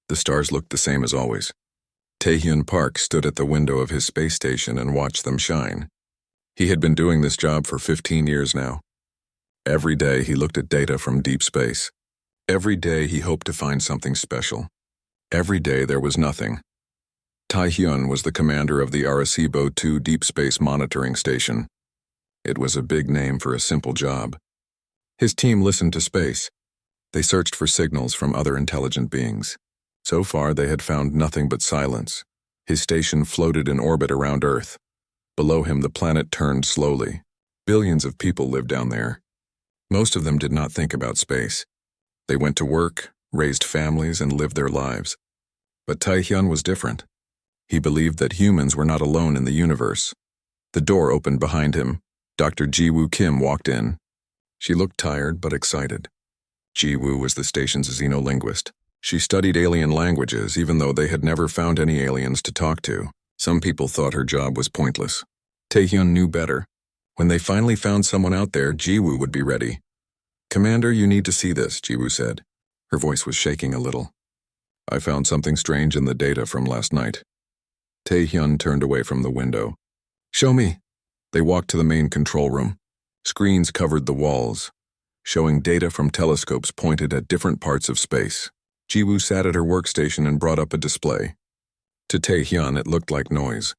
The stars looked the same as always. Taehyun Park stood at the window of his space station and watched them shine. He had been doing this job for 15 years now. Every day he looked at data from deep space. Every day he hoped to find something special. Every day there was nothing. Taehyun was the commander of the Arecibo 2 Deep Space Monitoring Station. It was a big name for a simple job. His team listened to space. They searched for signals from other intelligent beings. So far they had found nothing but silence. His station floated in orbit around Earth. Below him the planet turned slowly. Billions of people lived down there. Most of them did not think about space. They went to work, raised families, and lived their lives. But Taehyun was different. He believed that humans were not alone in the universe. The door opened behind him. Dr. Ji-woo Kim walked in. She looked tired but excited. Ji-woo was the station's xenolinguist. She studied alien languages even though they had never found any aliens to talk to. Some people thought her job was pointless. Taehyun knew better. When they finally found someone out there, Ji-woo would be ready. "Commander, you need to see this," Ji-woo said. Her voice was shaking a little. "I found something strange in the data from last night." Taehyun turned away from the window. "Show me." They walked to the main control room. Screens covered the walls, showing data from telescopes pointed at different parts of space. Ji-woo sat at her workstation and brought up a display. To Taehyun, it looked like noise.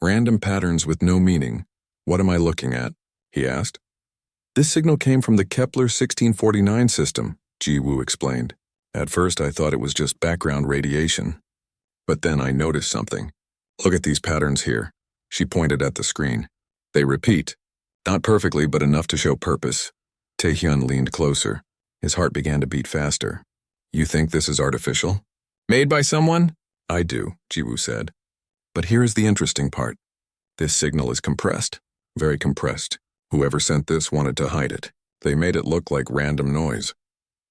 Random patterns with no meaning. "What am I looking at?" he asked. "This signal came from the Kepler 1649 system," Ji-woo explained. "At first I thought it was just background radiation. But then I noticed something. Look at these patterns here." She pointed at the screen. "They repeat. Not perfectly, but enough to show purpose." Taehyun leaned closer. His heart began to beat faster. "You think this is artificial?" "Made by someone?" "I do," Ji-woo said. "But here is the interesting part. This signal is compressed. Very compressed. Whoever sent this wanted to hide it. They made it look like random noise.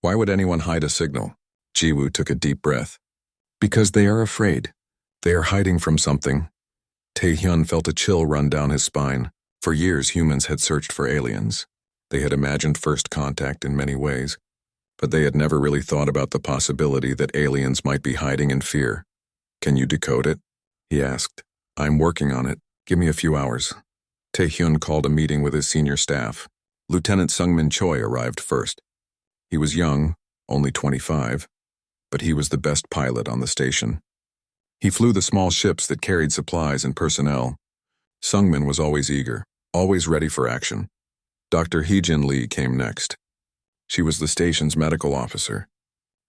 Why would anyone hide a signal?" Ji-woo took a deep breath. "Because they are afraid. They are hiding from something." Taehyun felt a chill run down his spine. For years, humans had searched for aliens. They had imagined first contact in many ways, but they had never really thought about the possibility that aliens might be hiding in fear. "Can you decode it?" he asked. "I'm working on it. Give me a few hours." Taehyun called a meeting with his senior staff. Lieutenant Sungmin Choi arrived first. He was young, only 25, but he was the best pilot on the station. He flew the small ships that carried supplies and personnel. Sungmin was always eager, always ready for action. Dr. Heejin Lee came next. She was the station's medical officer.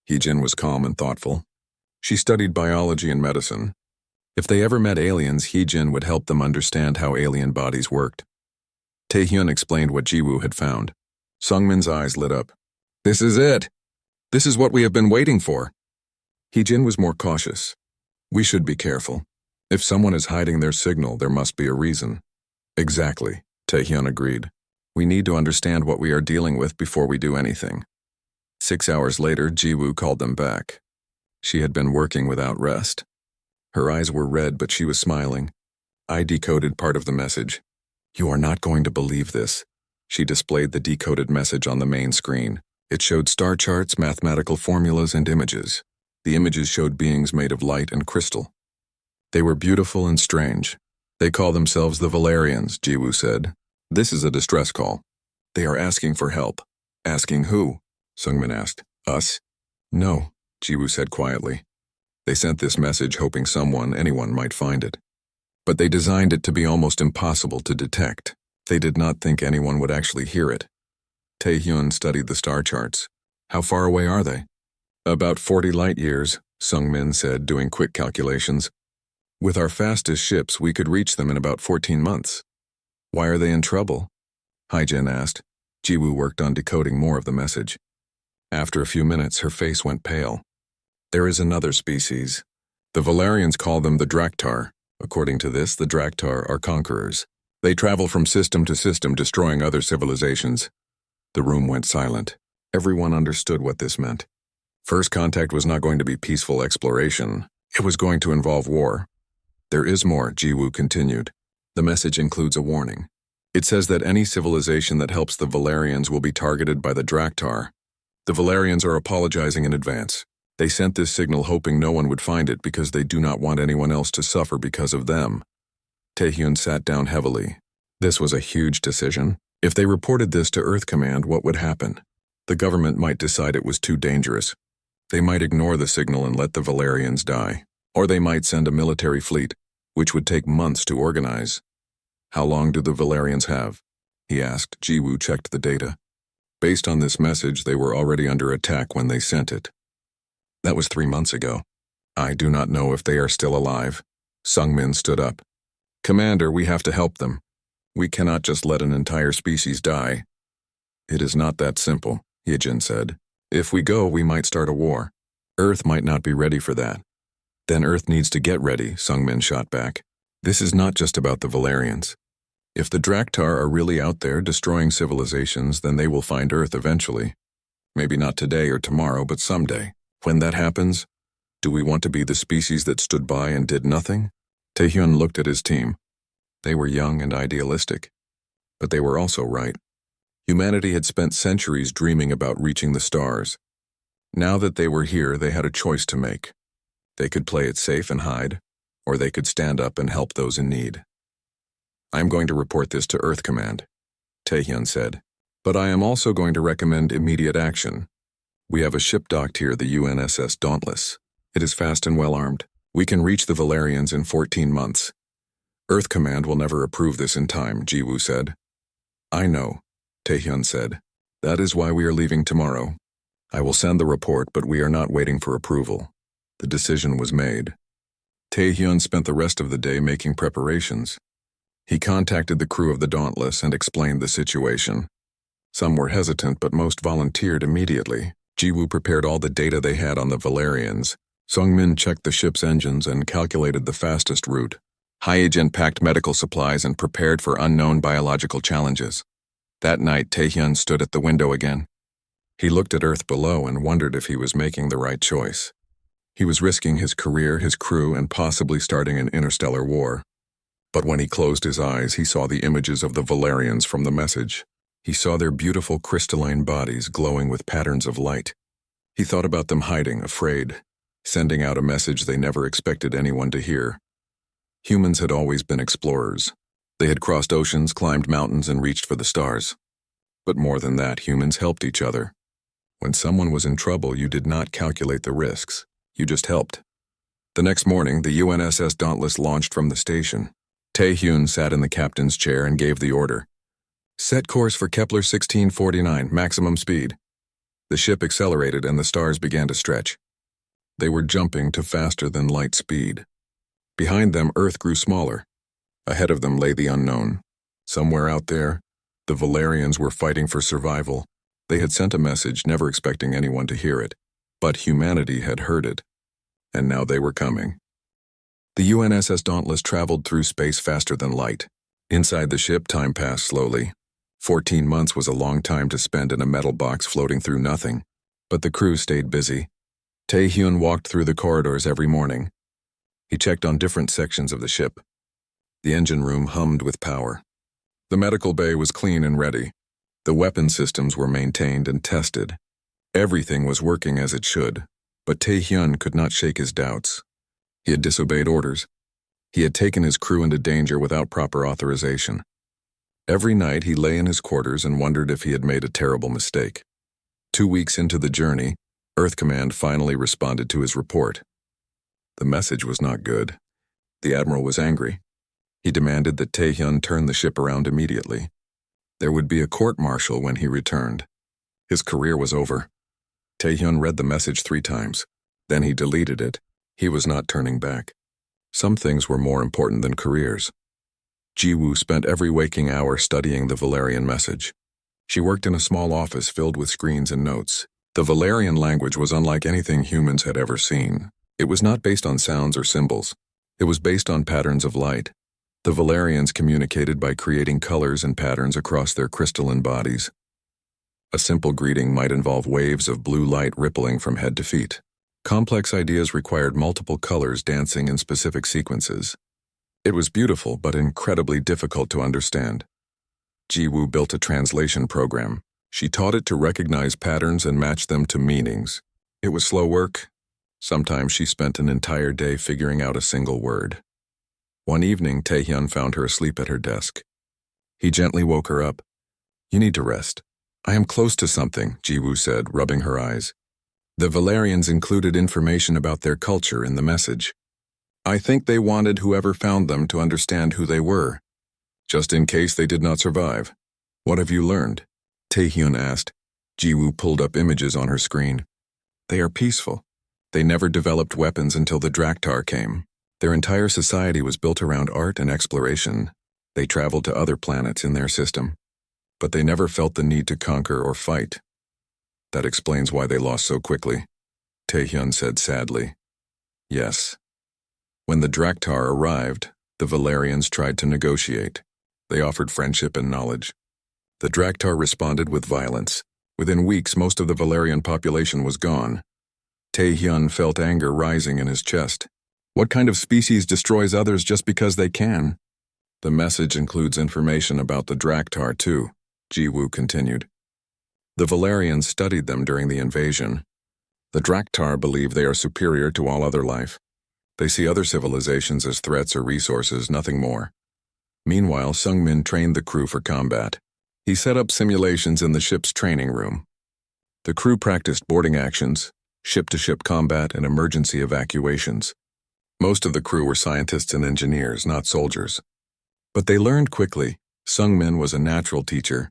Heejin was calm and thoughtful. She studied biology and medicine. If they ever met aliens, Heejin would help them understand how alien bodies worked. Taehyun explained what Ji-woo had found. Sungmin's eyes lit up. "This is it! This is what we have been waiting for!" Heejin was more cautious. "We should be careful. If someone is hiding their signal, there must be a reason." "Exactly," Taehyun agreed. "We need to understand what we are dealing with before we do anything." 6 hours later, Ji-woo called them back. She had been working without rest. Her eyes were red, but she was smiling. I decoded part of the message. "You are not going to believe this." She displayed the decoded message on the main screen. It showed star charts, mathematical formulas, and images. The images showed beings made of light and crystal. They were beautiful and strange. "They call themselves the Valerians," Ji-woo said. "This is a distress call. They are asking for help." "Asking who?" Sungmin asked. "Us?" "No," Ji-woo said quietly. "They sent this message hoping anyone might find it. But they designed it to be almost impossible to detect. They did not think anyone would actually hear it." Taehyun studied the star charts. "How far away are they?" "About 40 light years, Sungmin said, doing quick calculations. "With our fastest ships, we could reach them in about 14 months. "Why are they in trouble?" Heejin asked. Ji-woo worked on decoding more of the message. After a few minutes, her face went pale. "There is another species. The Valerians call them the Draktar. According to this, the Draktar are conquerors. They travel from system to system, destroying other civilizations." The room went silent. Everyone understood what this meant. First contact was not going to be peaceful exploration. It was going to involve war. "There is more," Ji-woo continued. "The message includes a warning. It says that any civilization that helps the Valerians will be targeted by the Draktar. The Valerians are apologizing in advance. They sent this signal hoping no one would find it because they do not want anyone else to suffer because of them. Taehyun sat down heavily. This was a huge decision. If they reported this to Earth Command, what would happen? The government might decide it was too dangerous. They might ignore the signal and let the Valerians die. Or they might send a military fleet, which would take months to organize. How long do the Valerians have? He asked. Jiwoo checked the data. Based on this message, they were already under attack when they sent it. That was 3 months ago. I do not know if they are still alive. Sungmin stood up. Commander, we have to help them. We cannot just let an entire species die. It is not that simple, Yejin said. If we go, we might start a war. Earth might not be ready for that. Then Earth needs to get ready, Sungmin shot back. This is not just about the Valerians. If the Draktar are really out there destroying civilizations, then they will find Earth eventually. Maybe not today or tomorrow, but someday. When that happens, do we want to be the species that stood by and did nothing? Taehyun looked at his team. They were young and idealistic. But they were also right. Humanity had spent centuries dreaming about reaching the stars. Now that they were here, they had a choice to make. They could play it safe and hide, or they could stand up and help those in need. I'm going to report this to Earth Command, Taehyun said. But I am also going to recommend immediate action. We have a ship docked here, the UNSS Dauntless. It is fast and well armed. We can reach the Valerians in 14 months. Earth Command will never approve this in time, Jiwoo said. I know, Taehyun said. That is why we are leaving tomorrow. I will send the report, but we are not waiting for approval. The decision was made. Taehyun spent the rest of the day making preparations. He contacted the crew of the Dauntless and explained the situation. Some were hesitant, but most volunteered immediately. Jiwoo prepared all the data they had on the Valerians. Sungmin checked the ship's engines and calculated the fastest route. Hyejin packed medical supplies and prepared for unknown biological challenges. That night, Taehyun stood at the window again. He looked at Earth below and wondered if he was making the right choice. He was risking his career, his crew, and possibly starting an interstellar war. But when he closed his eyes, he saw the images of the Valerians from the message. He saw their beautiful crystalline bodies glowing with patterns of light. He thought about them hiding, afraid, sending out a message they never expected anyone to hear. Humans had always been explorers. They had crossed oceans, climbed mountains, and reached for the stars. But more than that, humans helped each other. When someone was in trouble, you did not calculate the risks. You just helped. The next morning, the UNSS Dauntless launched from the station. Taehyun sat in the captain's chair and gave the order. Set course for Kepler 1649, maximum speed. The ship accelerated and the stars began to stretch. They were jumping to faster than light speed. Behind them, Earth grew smaller. Ahead of them lay the unknown. Somewhere out there, the Valerians were fighting for survival. They had sent a message, never expecting anyone to hear it. But humanity had heard it. And now they were coming. The UNSS Dauntless traveled through space faster than light. Inside the ship, time passed slowly. 14 months was a long time to spend in a metal box floating through nothing. But the crew stayed busy. Taehyun walked through the corridors every morning. He checked on different sections of the ship. The engine room hummed with power. The medical bay was clean and ready. The weapon systems were maintained and tested. Everything was working as it should, but Taehyun could not shake his doubts. He had disobeyed orders. He had taken his crew into danger without proper authorization. Every night he lay in his quarters and wondered if he had made a terrible mistake. 2 weeks into the journey, Earth Command finally responded to his report. The message was not good. The admiral was angry. He demanded that Taehyun turn the ship around immediately. There would be a court-martial when he returned. His career was over. Taehyun read the message 3 times. Then he deleted it. He was not turning back. Some things were more important than careers. Jiwoo spent every waking hour studying the Valerian message. She worked in a small office filled with screens and notes. The Valerian language was unlike anything humans had ever seen. It was not based on sounds or symbols. It was based on patterns of light. The Valerians communicated by creating colors and patterns across their crystalline bodies. A simple greeting might involve waves of blue light rippling from head to feet. Complex ideas required multiple colors dancing in specific sequences. It was beautiful but incredibly difficult to understand. Jiwoo built a translation program. She taught it to recognize patterns and match them to meanings. It was slow work, Sometimes she spent an entire day figuring out a single word. One evening, Taehyun found her asleep at her desk. He gently woke her up. "You need to rest." "I am close to something," Jiwoo said, rubbing her eyes. The Valerians included information about their culture in the message. "I think they wanted whoever found them to understand who they were, just in case they did not survive." "What have you learned?" Taehyun asked. Jiwoo pulled up images on her screen. "They are peaceful. They never developed weapons until the Draktar came. Their entire society was built around art and exploration. They traveled to other planets in their system, but they never felt the need to conquer or fight. That explains why they lost so quickly," Taehyun said sadly. "Yes." When the Draktar arrived, the Valerians tried to negotiate. They offered friendship and knowledge. The Draktar responded with violence. Within weeks, most of the Valerian population was gone. Taehyun felt anger rising in his chest. What kind of species destroys others just because they can? "The message includes information about the Draktar too," Jiwoo continued. "The Valerians studied them during the invasion. The Draktar believe they are superior to all other life. They see other civilizations as threats or resources, nothing more." Meanwhile, Sungmin trained the crew for combat. He set up simulations in the ship's training room. The crew practiced boarding actions, ship-to-ship combat, and emergency evacuations. Most of the crew were scientists and engineers, not soldiers. But they learned quickly. Sungmin was a natural teacher.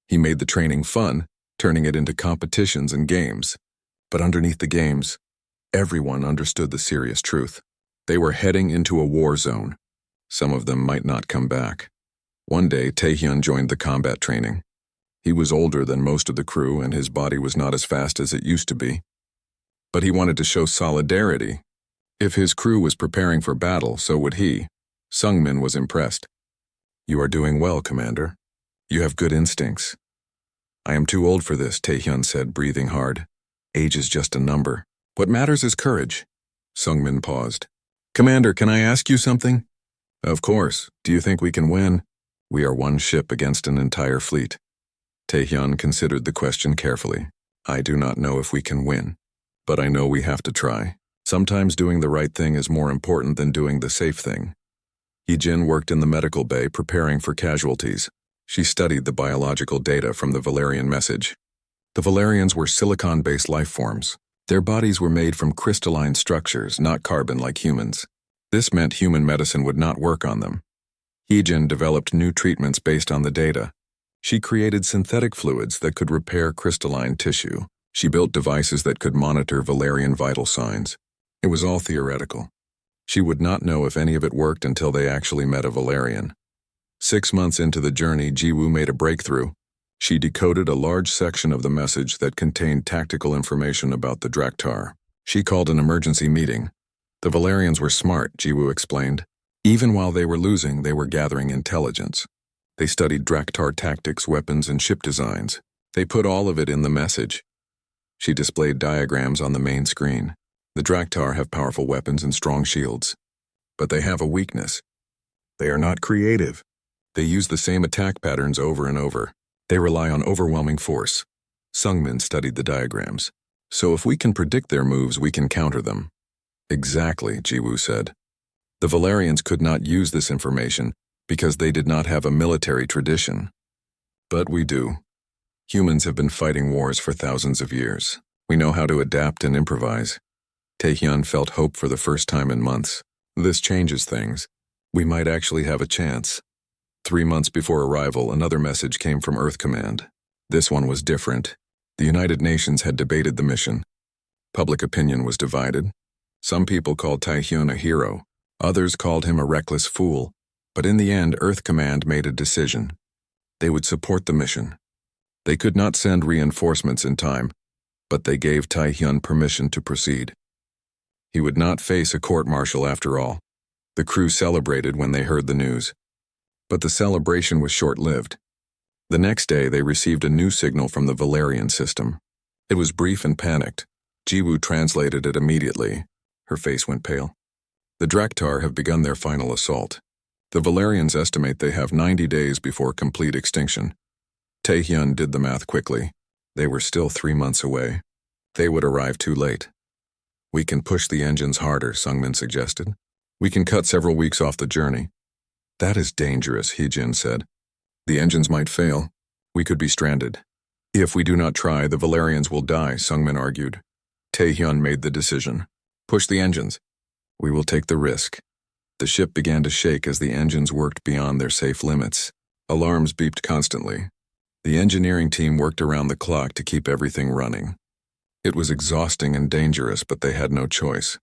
He made the training fun, turning it into competitions and games. But underneath the games, everyone understood the serious truth. They were heading into a war zone. Some of them might not come back. One day, Taehyun joined the combat training. He was older than most of the crew, and his body was not as fast as it used to be. But he wanted to show solidarity. If his crew was preparing for battle, so would he. Sungmin was impressed. "You are doing well, Commander. You have good instincts." "I am too old for this," Taehyun said, breathing hard. "Age is just a number. What matters is courage." Sungmin paused. "Commander, can I ask you something?" "Of course. Do you think we can win?" "We are one ship against an entire fleet." Taehyun considered the question carefully. "I do not know if we can win, but I know we have to try. Sometimes doing the right thing is more important than doing the safe thing." Yijin worked in the medical bay preparing for casualties. She studied the biological data from the Valerian message. The Valerians were silicon-based life forms. Their bodies were made from crystalline structures, not carbon like humans. This meant human medicine would not work on them. Yijin developed new treatments based on the data. She created synthetic fluids that could repair crystalline tissue. She built devices that could monitor Valerian vital signs. It was all theoretical. She would not know if any of it worked until they actually met a Valerian. 6 months into the journey, Jiwoo made a breakthrough. She decoded a large section of the message that contained tactical information about the Draktar. She called an emergency meeting. The Valerians were smart, Jiwoo explained. Even while they were losing, they were gathering intelligence. They studied Draktar tactics, weapons, and ship designs. They put all of it in the message. She displayed diagrams on the main screen. The Draktar have powerful weapons and strong shields. But they have a weakness. They are not creative. They use the same attack patterns over and over. They rely on overwhelming force. Sungmin studied the diagrams. "So if we can predict their moves, we can counter them." "Exactly," Jiwoo said. "The Valerians could not use this information because they did not have a military tradition. But we do. Humans have been fighting wars for thousands of years. We know how to adapt and improvise." Taehyun felt hope for the first time in months. This changes things. We might actually have a chance. 3 months before arrival, another message came from Earth Command. This one was different. The United Nations had debated the mission. Public opinion was divided. Some people called Taehyun a hero. Others called him a reckless fool. But in the end, Earth Command made a decision. They would support the mission. They could not send reinforcements in time, but they gave Taehyun permission to proceed. He would not face a court-martial after all. The crew celebrated when they heard the news. But the celebration was short-lived. The next day, they received a new signal from the Valerian system. It was brief and panicked. Jiwoo translated it immediately. Her face went pale. "The Draktar have begun their final assault. The Valerians estimate they have 90 days before complete extinction." Taehyun did the math quickly. They were still 3 months away. They would arrive too late. We can push the engines harder, Sungmin suggested. We can cut several weeks off the journey. That is dangerous, Heejin said. The engines might fail. We could be stranded. If we do not try, the Valerians will die, Sungmin argued. Taehyun made the decision. Push the engines. We will take the risk. The ship began to shake as the engines worked beyond their safe limits. Alarms beeped constantly. The engineering team worked around the clock to keep everything running. It was exhausting and dangerous, but they had no choice.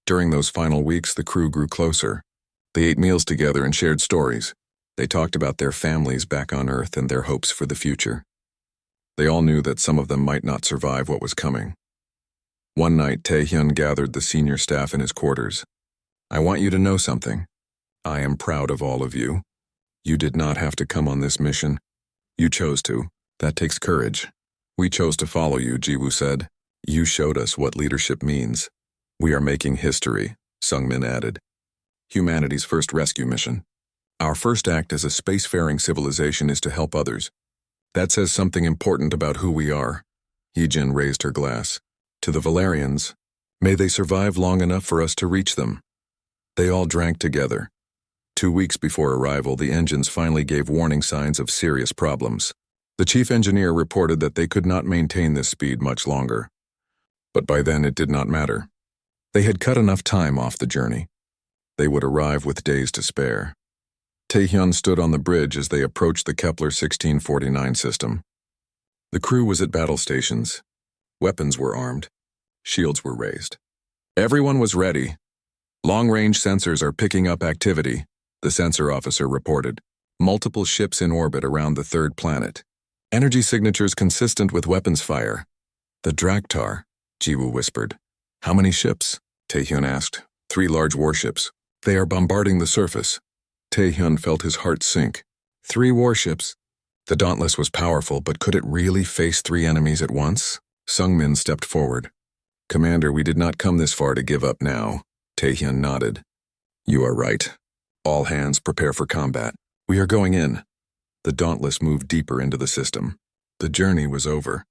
During those final weeks, the crew grew closer. They ate meals together and shared stories. They talked about their families back on Earth and their hopes for the future. They all knew that some of them might not survive what was coming. One night, Taehyun gathered the senior staff in his quarters. I want you to know something. I am proud of all of you. You did not have to come on this mission. You chose to. That takes courage. We chose to follow you, Jiwoo said. You showed us what leadership means. We are making history, Sungmin added. Humanity's first rescue mission. Our first act as a spacefaring civilization is to help others. That says something important about who we are. Heejin raised her glass. To the Valerians, may they survive long enough for us to reach them. They all drank together. 2 weeks before arrival, the engines finally gave warning signs of serious problems. The chief engineer reported that they could not maintain this speed much longer. But by then it did not matter. They had cut enough time off the journey. They would arrive with days to spare. Taehyun stood on the bridge as they approached the Kepler 1649 system. The crew was at battle stations. Weapons were armed. Shields were raised. Everyone was ready. Long-range sensors are picking up activity, the sensor officer reported. Multiple ships in orbit around the third planet. Energy signatures consistent with weapons fire. The Draktar, Jiwoo whispered. How many ships? Taehyun asked. 3 large warships. They are bombarding the surface. Taehyun felt his heart sink. 3 warships. The Dauntless was powerful, but could it really face 3 enemies at once? Sungmin stepped forward. Commander, we did not come this far to give up now. Taehyun nodded. You are right. All hands prepare for combat. We are going in. The Dauntless moved deeper into the system. The journey was over.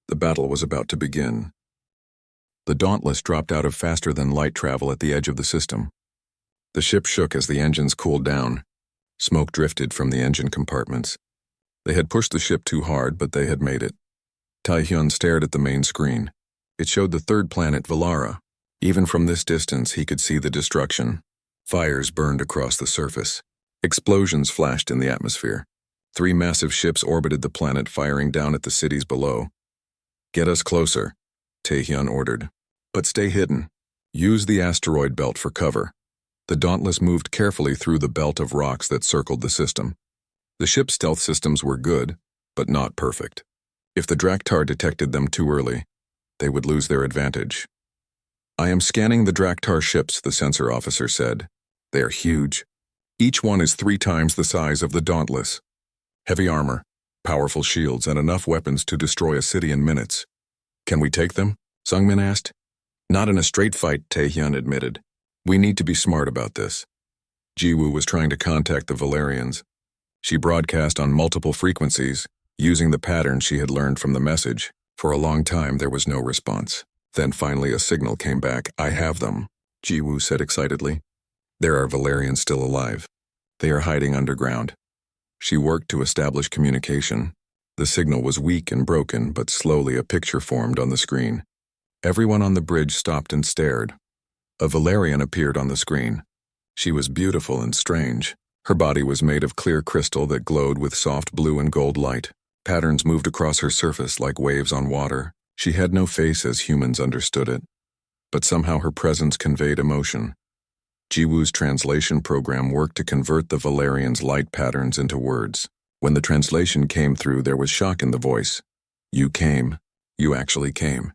The battle was about to begin. The Dauntless dropped out of faster-than-light travel at the edge of the system. The ship shook as the engines cooled down. Smoke drifted from the engine compartments. They had pushed the ship too hard, but they had made it. Taehyun stared at the main screen. It showed the third planet, Valara. Even from this distance, he could see the destruction. Fires burned across the surface. Explosions flashed in the atmosphere. 3 massive ships orbited the planet, firing down at the cities below. Get us closer, Taehyun ordered. But stay hidden. Use the asteroid belt for cover. The Dauntless moved carefully through the belt of rocks that circled the system. The ship's stealth systems were good, but not perfect. If the Draktar detected them too early, they would lose their advantage. I am scanning the Draktar ships, the sensor officer said. They are huge. Each one is 3 times the size of the Dauntless. Heavy armor, powerful shields, and enough weapons to destroy a city in minutes. Can we take them? Sungmin asked. Not in a straight fight, Taehyun admitted. We need to be smart about this. Jiwoo was trying to contact the Valerians. She broadcast on multiple frequencies, using the pattern she had learned from the message. For a long time, there was no response. Then finally a signal came back. I have them, Jiwoo said excitedly. There are Valerians still alive. They are hiding underground. She worked to establish communication. The signal was weak and broken, but slowly a picture formed on the screen. Everyone on the bridge stopped and stared. A Valerian appeared on the screen. She was beautiful and strange. Her body was made of clear crystal that glowed with soft blue and gold light. Patterns moved across her surface like waves on water. She had no face as humans understood it, but somehow her presence conveyed emotion. Jiwoo's translation program worked to convert the Valerian's light patterns into words. When the translation came through, there was shock in the voice. You came. You actually came.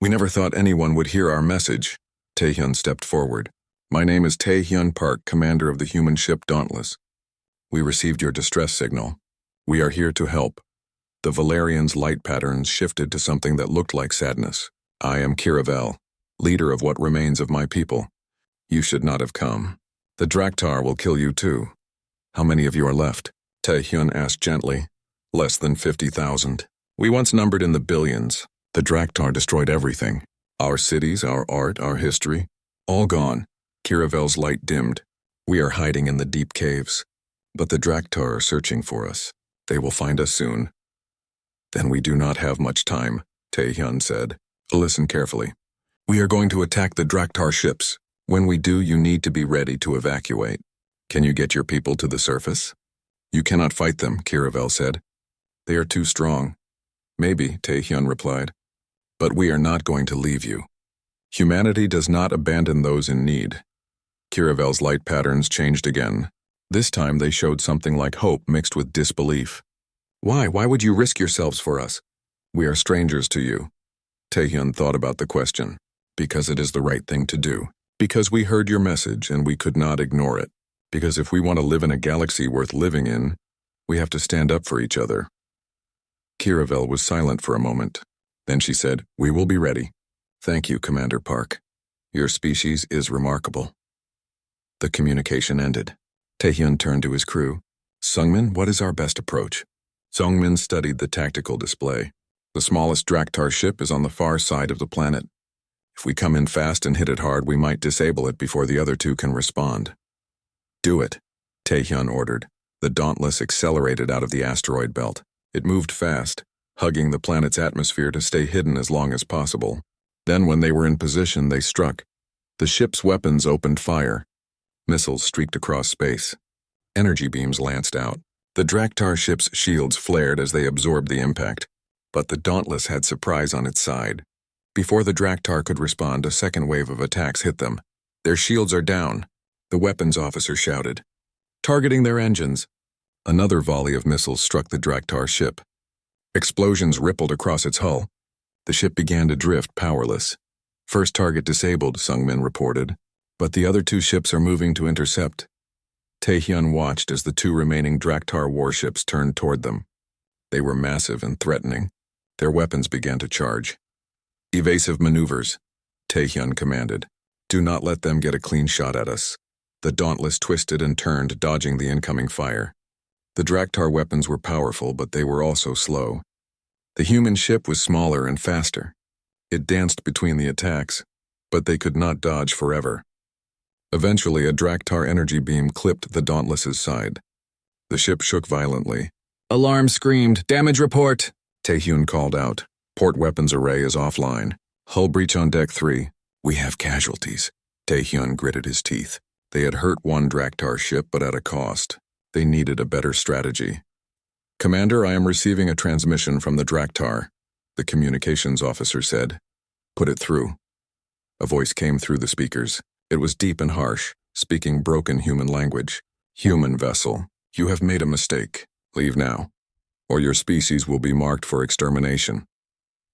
We never thought anyone would hear our message. Taehyun stepped forward. My name is Taehyun Park, commander of the human ship Dauntless. We received your distress signal. We are here to help. The Valerian's light patterns shifted to something that looked like sadness. I am Kiravel, leader of what remains of my people. You should not have come. The Draktar will kill you too. How many of you are left? Taehyun asked gently. Less than 50,000. We once numbered in the billions. The Draktar destroyed everything. Our cities, our art, our history, all gone. Kiravel's light dimmed. We are hiding in the deep caves. But the Draktar are searching for us. They will find us soon. Then we do not have much time, Taehyun said. Listen carefully. We are going to attack the Draktar ships. When we do, you need to be ready to evacuate. Can you get your people to the surface? You cannot fight them, Kiravel said. They are too strong. Maybe, Taehyun replied. But we are not going to leave you. Humanity does not abandon those in need. Kiravel's light patterns changed again. This time they showed something like hope mixed with disbelief. Why? Why would you risk yourselves for us? We are strangers to you. Taehyun thought about the question. Because it is the right thing to do. Because we heard your message and we could not ignore it. Because if we want to live in a galaxy worth living in, we have to stand up for each other. Kiravel was silent for a moment. Then she said, We will be ready. Thank you, Commander Park. Your species is remarkable. The communication ended. Taehyun turned to his crew. Sungmin, what is our best approach? Sungmin studied the tactical display. The smallest Draktar ship is on the far side of the planet. If we come in fast and hit it hard, we might disable it before the other two can respond. Do it, Taehyun ordered. The Dauntless accelerated out of the asteroid belt. It moved fast, hugging the planet's atmosphere to stay hidden as long as possible. Then when they were in position, they struck. The ship's weapons opened fire. Missiles streaked across space. Energy beams lanced out. The Draktar ship's shields flared as they absorbed the impact. But the Dauntless had surprise on its side. Before the Draktar could respond, a second wave of attacks hit them. Their shields are down, the weapons officer shouted. Targeting their engines. Another volley of missiles struck the Draktar ship. Explosions rippled across its hull. The ship began to drift, powerless. First target disabled, Sungmin reported. But the other two ships are moving to intercept. Taehyun watched as the two remaining Draktar warships turned toward them. They were massive and threatening. Their weapons began to charge. Evasive maneuvers, Taehyun commanded. Do not let them get a clean shot at us. The Dauntless twisted and turned, dodging the incoming fire. The Draktar weapons were powerful, but they were also slow. The human ship was smaller and faster. It danced between the attacks, but they could not dodge forever. Eventually, a Draktar energy beam clipped the Dauntless's side. The ship shook violently. Alarm screamed, damage report, Taehyun called out. Port weapons array is offline. Hull breach on deck 3. We have casualties. Taehyun gritted his teeth. They had hurt one Draktar ship, but at a cost. They needed a better strategy. Commander, I am receiving a transmission from the Draktar, the communications officer said. Put it through. A voice came through the speakers. It was deep and harsh, speaking broken human language. Human vessel, you have made a mistake. Leave now, or your species will be marked for extermination.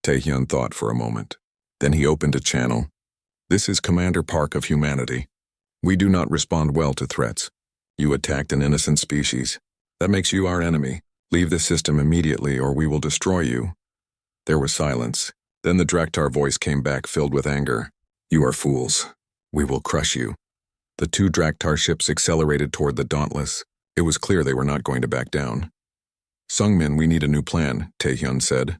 Taehyun thought for a moment. Then he opened a channel. This is Commander Park of humanity. We do not respond well to threats. You attacked an innocent species. That makes you our enemy. Leave the system immediately or we will destroy you. There was silence. Then the Draktar voice came back filled with anger. You are fools. We will crush you. The two Draktar ships accelerated toward the Dauntless. It was clear they were not going to back down. Sungmin, we need a new plan, Taehyun said.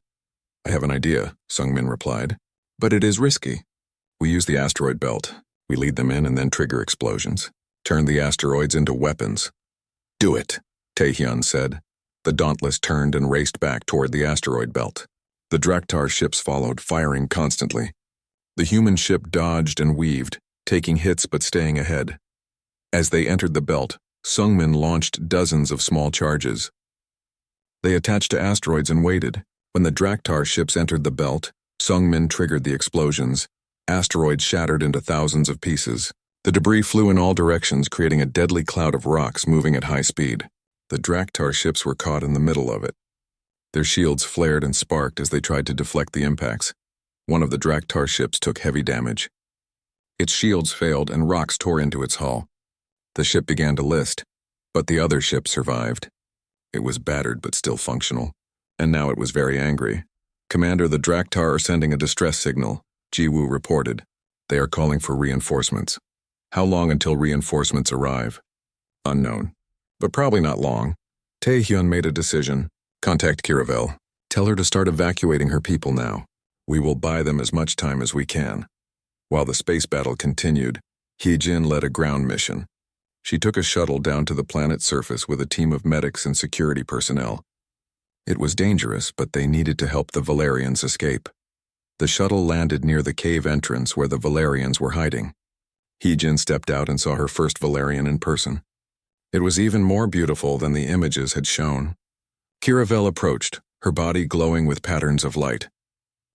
I have an idea, Sungmin replied. But it is risky. We use the asteroid belt. We lead them in and then trigger explosions. Turn the asteroids into weapons. Do it, Taehyun said. The Dauntless turned and raced back toward the asteroid belt. The Draktar ships followed, firing constantly. The human ship dodged and weaved, taking hits but staying ahead. As they entered the belt, Sungmin launched dozens of small charges. They attached to asteroids and waited. When the Draktar ships entered the belt, Sungmin triggered the explosions. Asteroids shattered into thousands of pieces. The debris flew in all directions, creating a deadly cloud of rocks moving at high speed. The Draktar ships were caught in the middle of it. Their shields flared and sparked as they tried to deflect the impacts. One of the Draktar ships took heavy damage. Its shields failed and rocks tore into its hull. The ship began to list, but the other ship survived. It was battered but still functional, and now it was very angry. Commander, the Draktar are sending a distress signal, Jiwoo reported. They are calling for reinforcements. How long until reinforcements arrive? Unknown, but probably not long. Taehyun made a decision. Contact Kiravel. Tell her to start evacuating her people now. We will buy them as much time as we can. While the space battle continued, Hee-jin led a ground mission. She took a shuttle down to the planet's surface with a team of medics and security personnel. It was dangerous, but they needed to help the Valerians escape. The shuttle landed near the cave entrance where the Valerians were hiding. Hee-jin stepped out and saw her first Valerian in person. It was even more beautiful than the images had shown. Kiravel approached, her body glowing with patterns of light.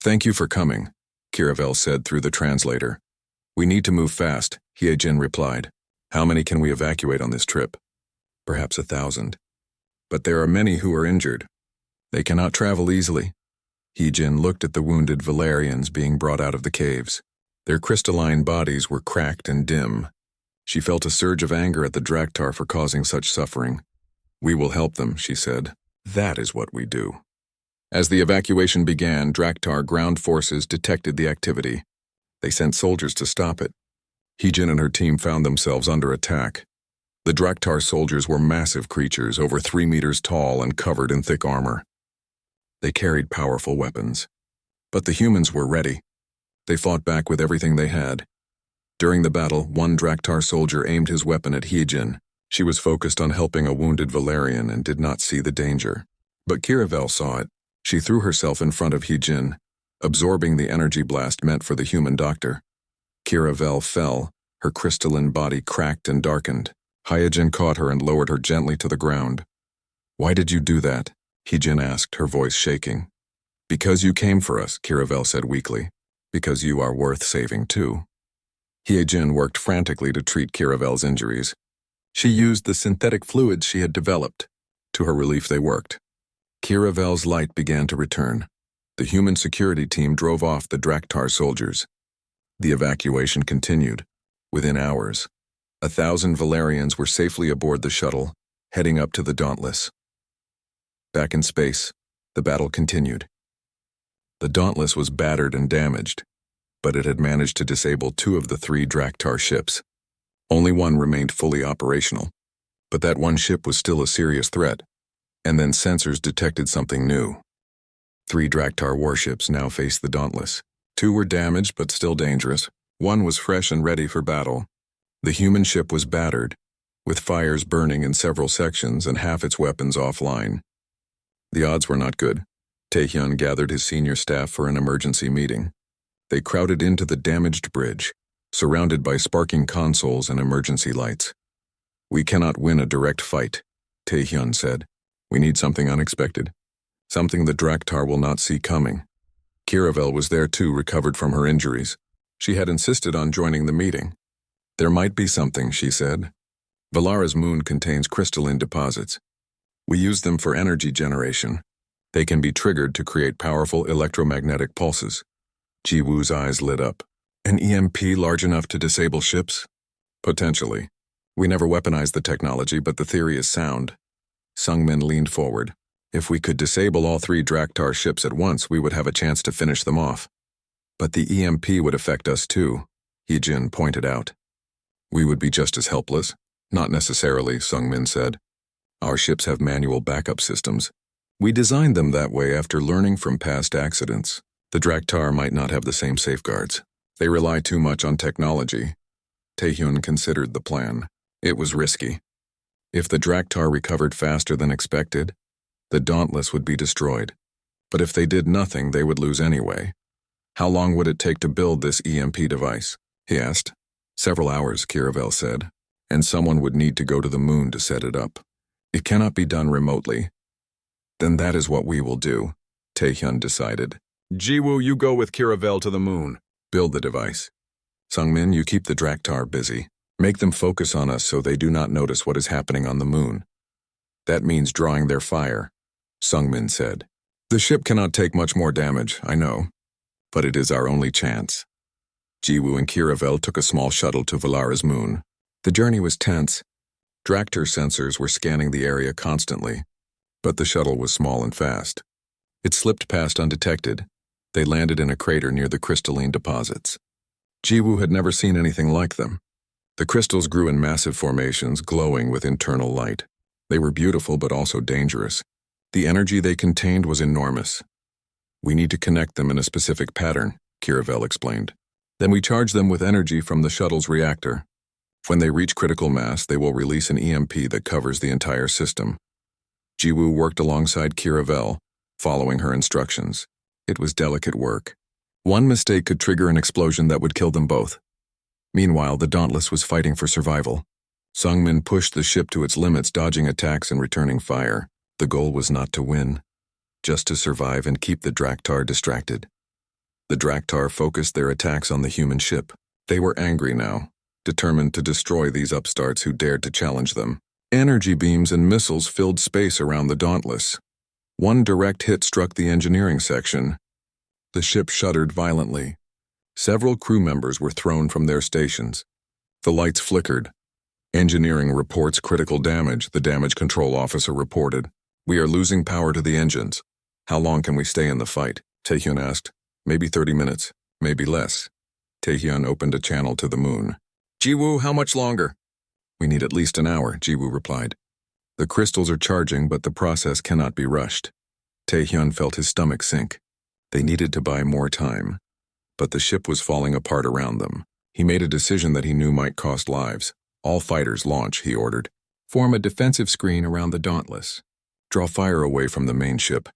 "Thank you for coming," Kiravel said through the translator. "We need to move fast," Hee-jin replied. "How many can we evacuate on this trip?" "Perhaps 1,000. But there are many who are injured. They cannot travel easily." Hee-jin looked at the wounded Valerians being brought out of the caves. Their crystalline bodies were cracked and dim. She felt a surge of anger at the Draktar for causing such suffering. "We will help them," she said. "That is what we do." As the evacuation began, Draktar ground forces detected the activity. They sent soldiers to stop it. Hee-jin and her team found themselves under attack. The Draktar soldiers were massive creatures, over 3 meters tall and covered in thick armor. They carried powerful weapons. But the humans were ready. They fought back with everything they had. During the battle, one Draktar soldier aimed his weapon at Hee-jin. She was focused on helping a wounded Valerian and did not see the danger. But Kiravel saw it. She threw herself in front of Hee-jin, absorbing the energy blast meant for the human doctor. Kiravel fell, her crystalline body cracked and darkened. Hee-jin caught her and lowered her gently to the ground. "Why did you do that?" Hee-jin asked, her voice shaking. "Because you came for us," Kiravel said weakly. "Because you are worth saving too." Hee-jin worked frantically to treat Kiravel's injuries. She used the synthetic fluids she had developed. To her relief, they worked. Kiravel's light began to return. The human security team drove off the Draktar soldiers. The evacuation continued. Within hours, 1,000 Valerians were safely aboard the shuttle, heading up to the Dauntless. Back in space, the battle continued. The Dauntless was battered and damaged, but it had managed to disable 2 of the 3 Draktar ships. Only one remained fully operational, but that one ship was still a serious threat, and then sensors detected something new. 3 Draktar warships now faced the Dauntless. 2 were damaged but still dangerous. 1 was fresh and ready for battle. The human ship was battered, with fires burning in several sections and half its weapons offline. The odds were not good. Taehyun gathered his senior staff for an emergency meeting. They crowded into the damaged bridge, surrounded by sparking consoles and emergency lights. "We cannot win a direct fight," Taehyun said. "We need something unexpected. Something the Draktar will not see coming." Kiravel was there too, recovered from her injuries. She had insisted on joining the meeting. "There might be something," she said. "Valara's moon contains crystalline deposits. We use them for energy generation. They can be triggered to create powerful electromagnetic pulses." Ji-woo's eyes lit up. "An EMP large enough to disable ships?" "Potentially. We never weaponized the technology, but the theory is sound." Sungmin leaned forward. "If we could disable all 3 Draktar ships at once, we would have a chance to finish them off." "But the EMP would affect us too," Hee-jin pointed out. "We would be just as helpless." "Not necessarily," Sungmin said. "Our ships have manual backup systems. We designed them that way after learning from past accidents. The Draktar might not have the same safeguards. They rely too much on technology." Taehyun considered the plan. It was risky. If the Draktar recovered faster than expected, the Dauntless would be destroyed. But if they did nothing, they would lose anyway. "How long would it take to build this EMP device?" he asked. "Several hours," Kiravel said. "And someone would need to go to the moon to set it up. It cannot be done remotely." "Then that is what we will do," Taehyun decided. "Ji-woo, you go with Kiravel to the moon. Build the device. Sungmin, you keep the Draktar busy. Make them focus on us so they do not notice what is happening on the moon." "That means drawing their fire," Sungmin said. "The ship cannot take much more damage, I know. But it is our only chance." Ji-woo and Kiravel took a small shuttle to Valara's moon. The journey was tense. Draktar sensors were scanning the area constantly, but the shuttle was small and fast. It slipped past undetected. They landed in a crater near the crystalline deposits. Ji-woo had never seen anything like them. The crystals grew in massive formations, glowing with internal light. They were beautiful but also dangerous. The energy they contained was enormous. We need to connect them in a specific pattern, Kiravel explained. Then we charge them with energy from the shuttle's reactor. When they reach critical mass, they will release an EMP that covers the entire system. Jiwoo worked alongside Kiravel, following her instructions. It was delicate work. One mistake could trigger an explosion that would kill them both. Meanwhile, the Dauntless was fighting for survival. Sungmin pushed the ship to its limits, dodging attacks and returning fire. The goal was not to win, just to survive and keep the Draktar distracted. The Draktar focused their attacks on the human ship. They were angry now, determined to destroy these upstarts who dared to challenge them. Energy beams and missiles filled space around the Dauntless. One direct hit struck the engineering section. The ship shuddered violently. Several crew members were thrown from their stations. The lights flickered. Engineering reports critical damage, the damage control officer reported. We are losing power to the engines. How long can we stay in the fight? Taehyun asked. Maybe 30 minutes, maybe less. Taehyun opened a channel to the moon. Jiwoo, how much longer? We need at least an hour, Jiwoo replied. The crystals are charging, but the process cannot be rushed. Taehyun felt his stomach sink. They needed to buy more time. But the ship was falling apart around them. He made a decision that he knew might cost lives. All fighters launch, he ordered. Form a defensive screen around the Dauntless. Draw fire away from the main ship.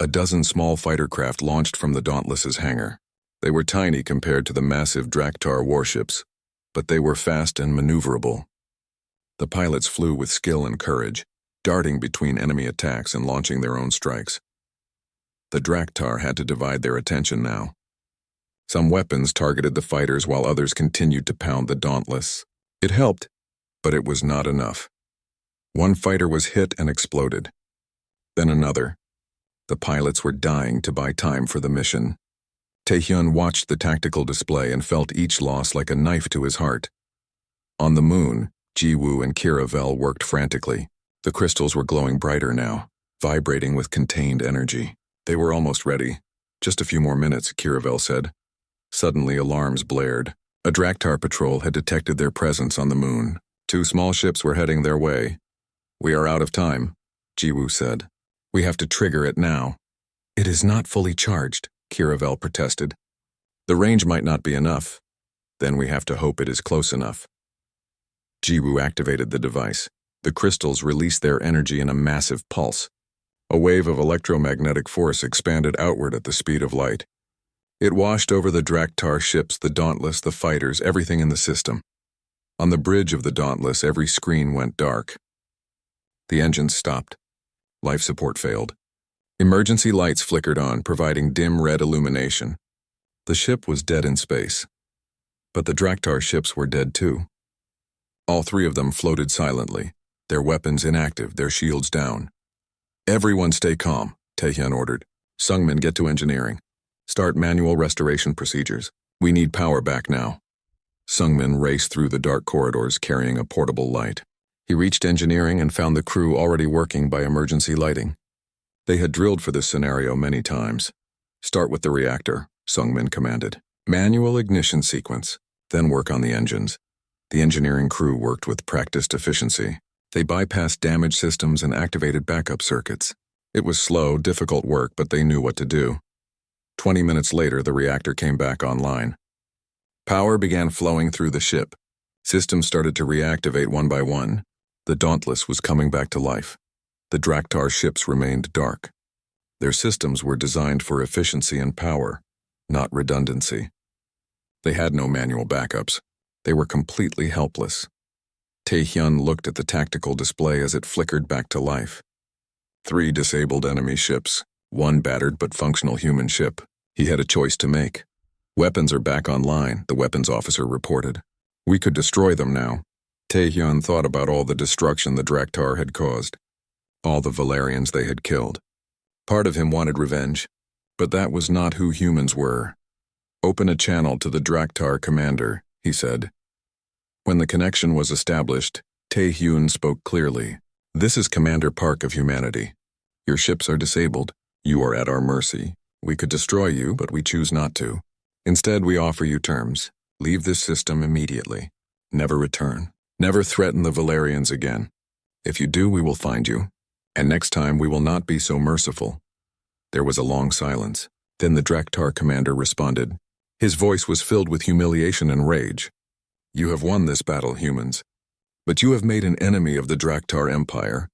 A dozen small fighter craft launched from the Dauntless's hangar. They were tiny compared to the massive Draktar warships, but they were fast and maneuverable. The pilots flew with skill and courage, darting between enemy attacks and launching their own strikes. The Draktar had to divide their attention now. Some weapons targeted the fighters while others continued to pound the Dauntless. It helped, but it was not enough. One fighter was hit and exploded. Then another. The pilots were dying to buy time for the mission. Taehyun watched the tactical display and felt each loss like a knife to his heart. On the moon, Jiwoo and Kiravel worked frantically. The crystals were glowing brighter now, vibrating with contained energy. They were almost ready. Just a few more minutes, Kiravel said. Suddenly, alarms blared. A Draktar patrol had detected their presence on the moon. 2 small ships were heading their way. We are out of time, Jiwoo said. We have to trigger it now. It is not fully charged, Kiravel protested. The range might not be enough. Then we have to hope it is close enough. Jiwoo activated the device. The crystals released their energy in a massive pulse. A wave of electromagnetic force expanded outward at the speed of light. It washed over the Draktar ships, the Dauntless, the fighters, everything in the system. On the bridge of the Dauntless, every screen went dark. The engines stopped. Life support failed. Emergency lights flickered on, providing dim red illumination. The ship was dead in space. But the Draktar ships were dead too. All 3 of them floated silently, their weapons inactive, their shields down. Everyone stay calm, Taehyun ordered. Sungmin, get to engineering. Start manual restoration procedures. We need power back now. Sungmin raced through the dark corridors carrying a portable light. He reached engineering and found the crew already working by emergency lighting. They had drilled for this scenario many times. Start with the reactor, Sungmin commanded. Manual ignition sequence, then work on the engines. The engineering crew worked with practiced efficiency. They bypassed damaged systems and activated backup circuits. It was slow, difficult work, but they knew what to do. 20 minutes later, the reactor came back online. Power began flowing through the ship. Systems started to reactivate one by one. The Dauntless was coming back to life. The Draktar ships remained dark. Their systems were designed for efficiency and power, not redundancy. They had no manual backups. They were completely helpless. Taehyun looked at the tactical display as it flickered back to life. 3 disabled enemy ships, 1 battered but functional human ship. He had a choice to make. Weapons are back online, the weapons officer reported. We could destroy them now. Taehyun thought about all the destruction the Draktar had caused, all the Valerians they had killed. Part of him wanted revenge, but that was not who humans were. Open a channel to the Draktar commander, he said. When the connection was established, Taehyun spoke clearly. This is Commander Park of humanity. Your ships are disabled. You are at our mercy. We could destroy you, but we choose not to. Instead, we offer you terms. Leave this system immediately. Never return. Never threaten the Valerians again. If you do, we will find you. And next time, we will not be so merciful. There was a long silence. Then the Draktar commander responded. His voice was filled with humiliation and rage. You have won this battle, humans. But you have made an enemy of the Draktar Empire.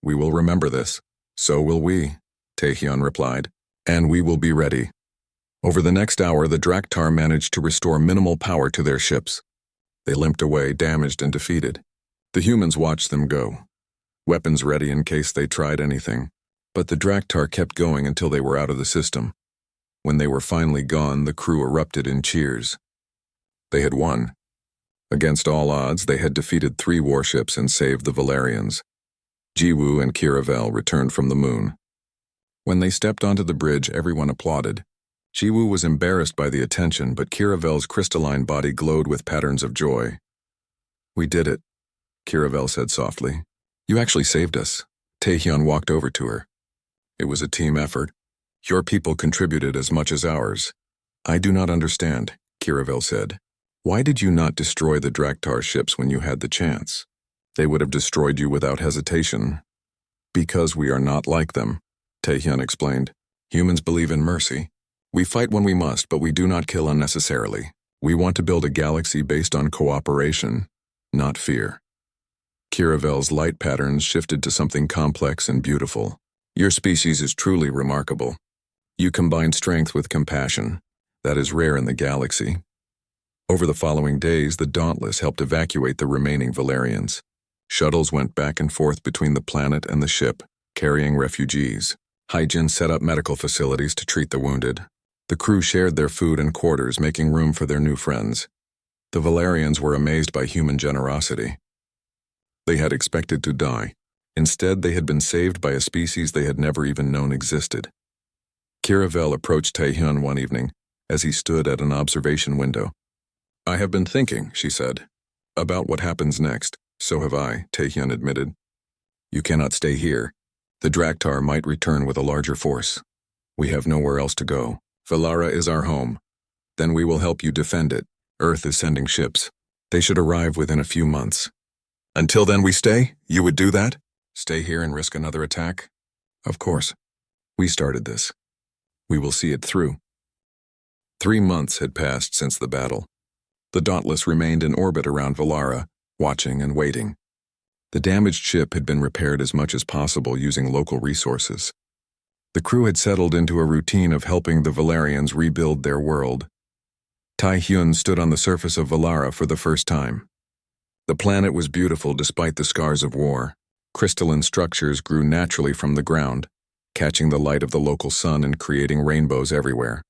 We will remember this. So will we, Taehyun replied. And we will be ready. Over the next hour, the Draktar managed to restore minimal power to their ships. They limped away, damaged and defeated. The humans watched them go, weapons ready in case they tried anything. But the Draktar kept going until they were out of the system. When they were finally gone, the crew erupted in cheers. They had won. Against all odds, they had defeated 3 warships and saved the Valerians. Jiwoo and Kiravel returned from the moon. When they stepped onto the bridge, everyone applauded. Jiwoo was embarrassed by the attention, but Kiravel's crystalline body glowed with patterns of joy. We did it, Kiravel said softly. You actually saved us. Taehyun walked over to her. It was a team effort. Your people contributed as much as ours. I do not understand, Kiravel said. Why did you not destroy the Draktar ships when you had the chance? They would have destroyed you without hesitation. Because we are not like them, Taehyun explained. Humans believe in mercy. We fight when we must, but we do not kill unnecessarily. We want to build a galaxy based on cooperation, not fear. Kiravel's light patterns shifted to something complex and beautiful. Your species is truly remarkable. You combine strength with compassion. That is rare in the galaxy. Over the following days, the Dauntless helped evacuate the remaining Valerians. Shuttles went back and forth between the planet and the ship, carrying refugees. Hygiene set up medical facilities to treat the wounded. The crew shared their food and quarters, making room for their new friends. The Valerians were amazed by human generosity. They had expected to die. Instead, they had been saved by a species they had never even known existed. Kiravel approached Taehyun one evening as he stood at an observation window. I have been thinking, she said, about what happens next. So have I, Taehyun admitted. You cannot stay here. The Draktar might return with a larger force. We have nowhere else to go. Valara is our home. Then we will help you defend it. Earth is sending ships. They should arrive within a few months. Until then we stay? You would do that? Stay here and risk another attack? Of course. We started this. We will see it through. 3 months had passed since the battle. The Dauntless remained in orbit around Valara, watching and waiting. The damaged ship had been repaired as much as possible using local resources. The crew had settled into a routine of helping the Valerians rebuild their world. Taehyun stood on the surface of Valara for the first time. The planet was beautiful despite the scars of war. Crystalline structures grew naturally from the ground, catching the light of the local sun and creating rainbows everywhere.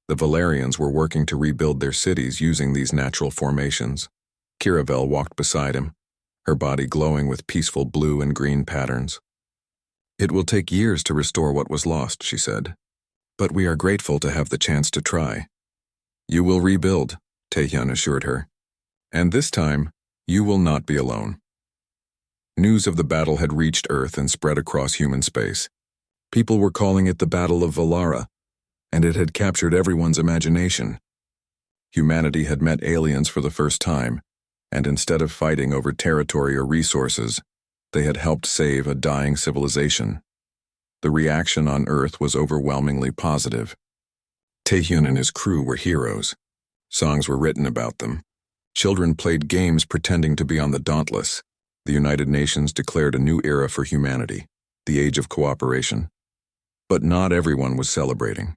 The Valerians were working to rebuild their cities using these natural formations. Kiravel walked beside him, her body glowing with peaceful blue and green patterns. It will take years to restore what was lost, she said. But we are grateful to have the chance to try. You will rebuild, Taehyun assured her. And this time, you will not be alone. News of the battle had reached Earth and spread across human space. People were calling it the Battle of Valara, and it had captured everyone's imagination. Humanity had met aliens for the first time, and instead of fighting over territory or resources, they had helped save a dying civilization. The reaction on Earth was overwhelmingly positive. Taehyun and his crew were heroes. Songs were written about them. Children played games pretending to be on the Dauntless. The United Nations declared a new era for humanity, the age of cooperation. But not everyone was celebrating.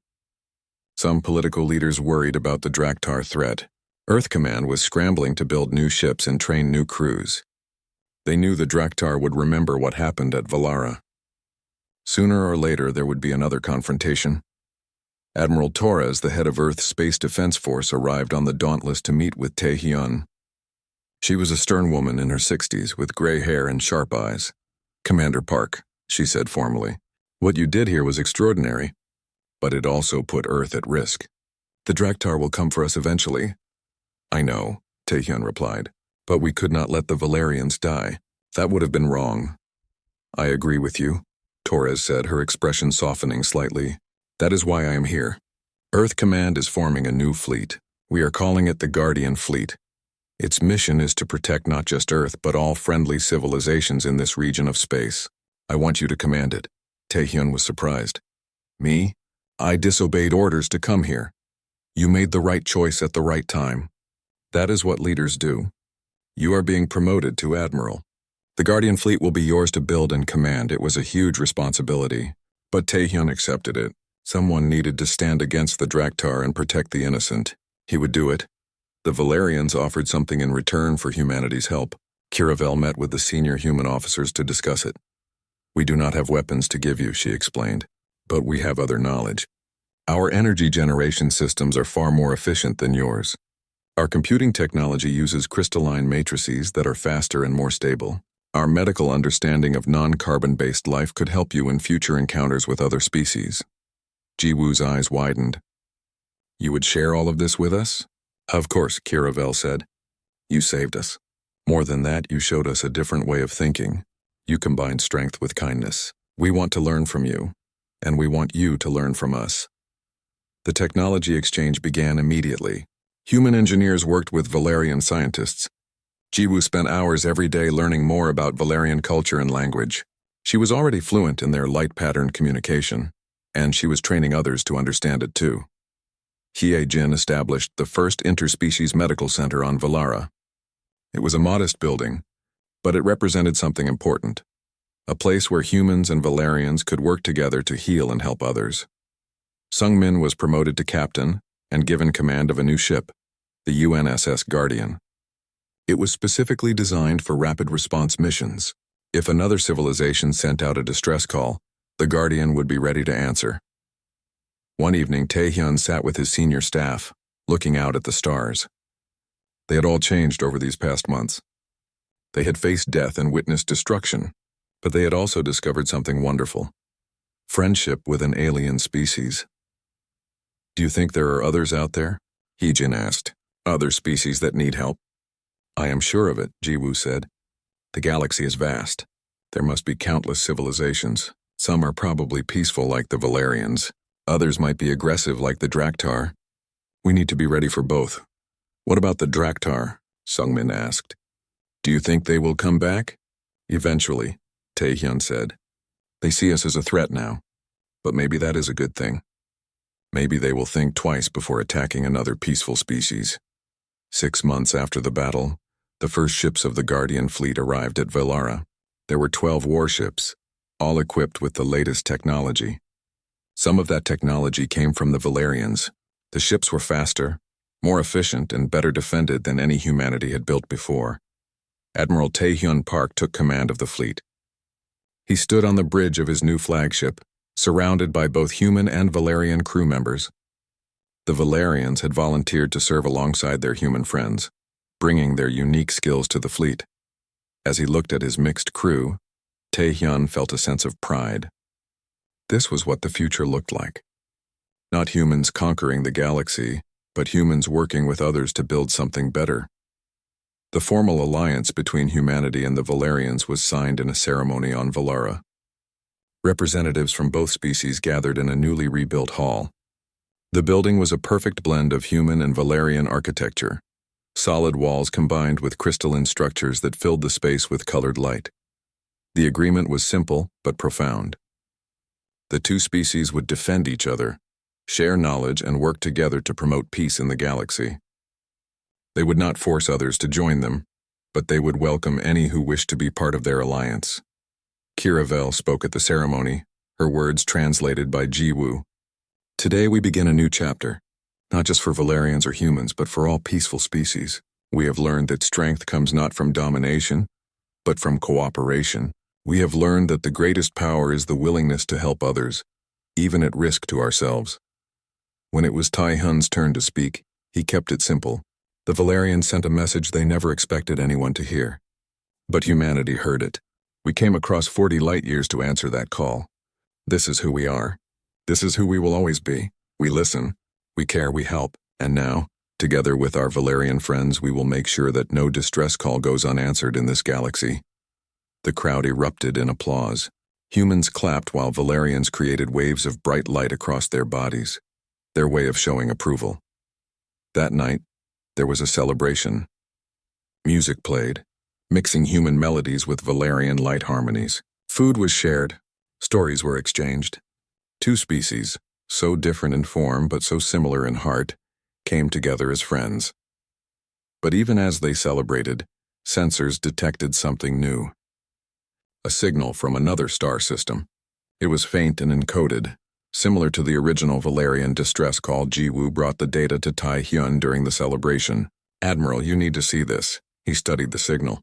Some political leaders worried about the Draktar threat. Earth Command was scrambling to build new ships and train new crews. They knew the Draktar would remember what happened at Valara. Sooner or later, there would be another confrontation. Admiral Torres, the head of Earth's Space Defense Force, arrived on the Dauntless to meet with Taehyun. She was a stern woman in her 60s with gray hair and sharp eyes. Commander Park, she said formally, what you did here was extraordinary, but it also put Earth at risk. The Draktar will come for us eventually. I know, Taehyun replied, but we could not let the Valerians die. That would have been wrong. I agree with you, Torres said, her expression softening slightly. That is why I am here. Earth Command is forming a new fleet. We are calling it the Guardian Fleet. Its mission is to protect not just Earth, but all friendly civilizations in this region of space. I want you to command it. Taehyun was surprised. Me? I disobeyed orders to come here. You made the right choice at the right time. That is what leaders do. You are being promoted to Admiral. The Guardian fleet will be yours to build and command. It was a huge responsibility, but Taehyun accepted it. Someone needed to stand against the Draktar and protect the innocent. He would do it. The Valerians offered something in return for humanity's help. Kiravel met with the senior human officers to discuss it. We do not have weapons to give you, she explained, but we have other knowledge. Our energy generation systems are far more efficient than yours. Our computing technology uses crystalline matrices that are faster and more stable. Our medical understanding of non-carbon-based life could help you in future encounters with other species. Jiwoo's eyes widened. You would share all of this with us? Of course, Kiravel said. You saved us. More than that, you showed us a different way of thinking. You combined strength with kindness. We want to learn from you, and we want you to learn from us. The technology exchange began immediately. Human engineers worked with Valerian scientists. Jiwoo spent hours every day learning more about Valerian culture and language. She was already fluent in their light-patterned communication, and she was training others to understand it too. Hye-jin established the first interspecies medical center on Valara. It was a modest building, but it represented something important, a place where humans and Valerians could work together to heal and help others. Sungmin was promoted to captain and given command of a new ship, the UNSS Guardian. It was specifically designed for rapid response missions. If another civilization sent out a distress call, the Guardian would be ready to answer. One evening, Taehyun sat with his senior staff, looking out at the stars. They had all changed over these past months. They had faced death and witnessed destruction, but they had also discovered something wonderful: friendship with an alien species. Do you think there are others out there? Hye-jin asked. Other species that need help? I am sure of it, Jiwoo said. The galaxy is vast. There must be countless civilizations. Some are probably peaceful like the Valerians. Others might be aggressive like the Draktar. We need to be ready for both. What about the Draktar? Sungmin asked. Do you think they will come back? Eventually, Taehyun said. They see us as a threat now, but maybe that is a good thing. Maybe they will think twice before attacking another peaceful species. 6 months after the battle, the first ships of the Guardian fleet arrived at Valara. There were 12 warships, all equipped with the latest technology. Some of that technology came from the Valerians. The ships were faster, more efficient, and better defended than any humanity had built before. Admiral Taehyun Park took command of the fleet. He stood on the bridge of his new flagship, surrounded by both human and Valerian crew members. The Valerians had volunteered to serve alongside their human friends, bringing their unique skills to the fleet. As he looked at his mixed crew, Taehyun felt a sense of pride. This was what the future looked like. Not humans conquering the galaxy, but humans working with others to build something better. The formal alliance between humanity and the Valerians was signed in a ceremony on Valara. Representatives from both species gathered in a newly rebuilt hall. The building was a perfect blend of human and Valerian architecture, solid walls combined with crystalline structures that filled the space with colored light. The agreement was simple but profound. The two species would defend each other, share knowledge, and work together to promote peace in the galaxy. They would not force others to join them, but they would welcome any who wished to be part of their alliance. Kiravel spoke at the ceremony, her words translated by Jiwoo. Today we begin a new chapter, not just for Valerians or humans, but for all peaceful species. We have learned that strength comes not from domination, but from cooperation. We have learned that the greatest power is the willingness to help others, even at risk to ourselves. When it was Taehyun's turn to speak, he kept it simple. The Valerians sent a message they never expected anyone to hear. But humanity heard it. We came across 40 light-years to answer that call. This is who we are. This is who we will always be. We listen, we care, we help. And now, together with our Valerian friends, we will make sure that no distress call goes unanswered in this galaxy. The crowd erupted in applause. Humans clapped while Valerians created waves of bright light across their bodies, their way of showing approval. That night, there was a celebration. Music played, mixing human melodies with Valerian light harmonies. Food was shared, stories were exchanged. Two species, so different in form but so similar in heart, came together as friends. But even as they celebrated, sensors detected something new. A signal from another star system. It was faint and encoded, similar to the original Valerian distress call. Jiwoo brought the data to Tai Hyun during the celebration. "Admiral, you need to see this." He studied the signal.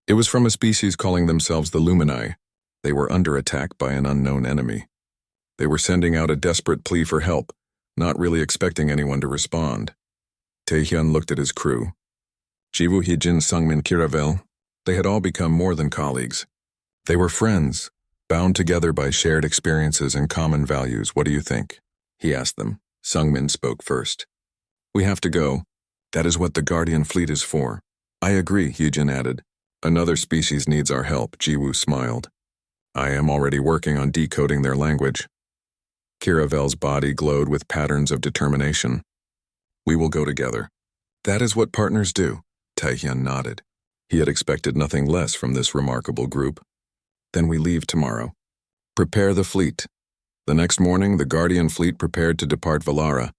It was from a species calling themselves the Lumini. They were under attack by an unknown enemy. They were sending out a desperate plea for help, not really expecting anyone to respond. Taehyun looked at his crew. Jiwoo, Heejin, Sungmin, Kiravel. They had all become more than colleagues. They were friends, bound together by shared experiences and common values. "What do you think?" he asked them. Sungmin spoke first. "We have to go. That is what the Guardian fleet is for." "I agree," Heejin added. "Another species needs our help," Jiwoo smiled. "I am already working on decoding their language." Kiravel's body glowed with patterns of determination. "We will go together." "That is what partners do," Taehyun nodded. He had expected nothing less from this remarkable group. "Then we leave tomorrow." "Prepare the fleet." The next morning, the Guardian fleet prepared to depart Valara.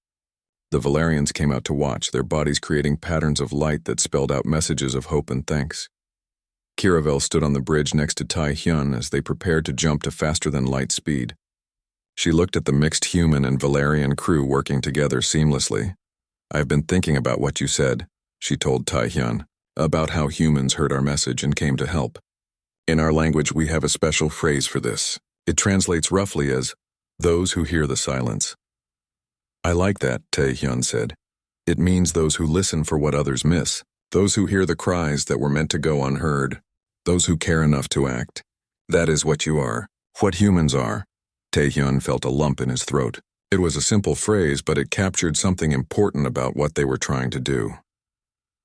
The Valerians came out to watch, their bodies creating patterns of light that spelled out messages of hope and thanks. Kiravel stood on the bridge next to Taehyun as they prepared to jump to faster-than-light speed. She looked at the mixed human and Valerian crew working together seamlessly. "I've been thinking about what you said," she told Taehyun, "about how humans heard our message and came to help. In our language, we have a special phrase for this. It translates roughly as, 'those who hear the silence.'" "I like that," Taehyun said. "It means those who listen for what others miss, those who hear the cries that were meant to go unheard, those who care enough to act. That is what you are, what humans are." Taehyun felt a lump in his throat. It was a simple phrase, but it captured something important about what they were trying to do.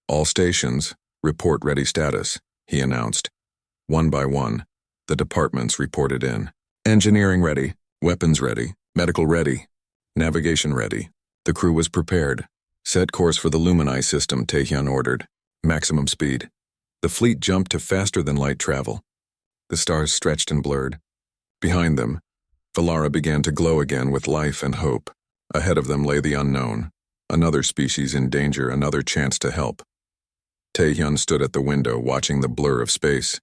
"All stations, report ready status," he announced. One by one, the departments reported in. "Engineering ready, weapons ready, medical ready, navigation ready." The crew was prepared. "Set course for the Lumini system," Taehyun ordered. "Maximum speed." The fleet jumped to faster-than-light travel. The stars stretched and blurred. Behind them, Valara began to glow again with life and hope. Ahead of them lay the unknown, another species in danger, another chance to help. Taehyun stood at the window watching the blur of space.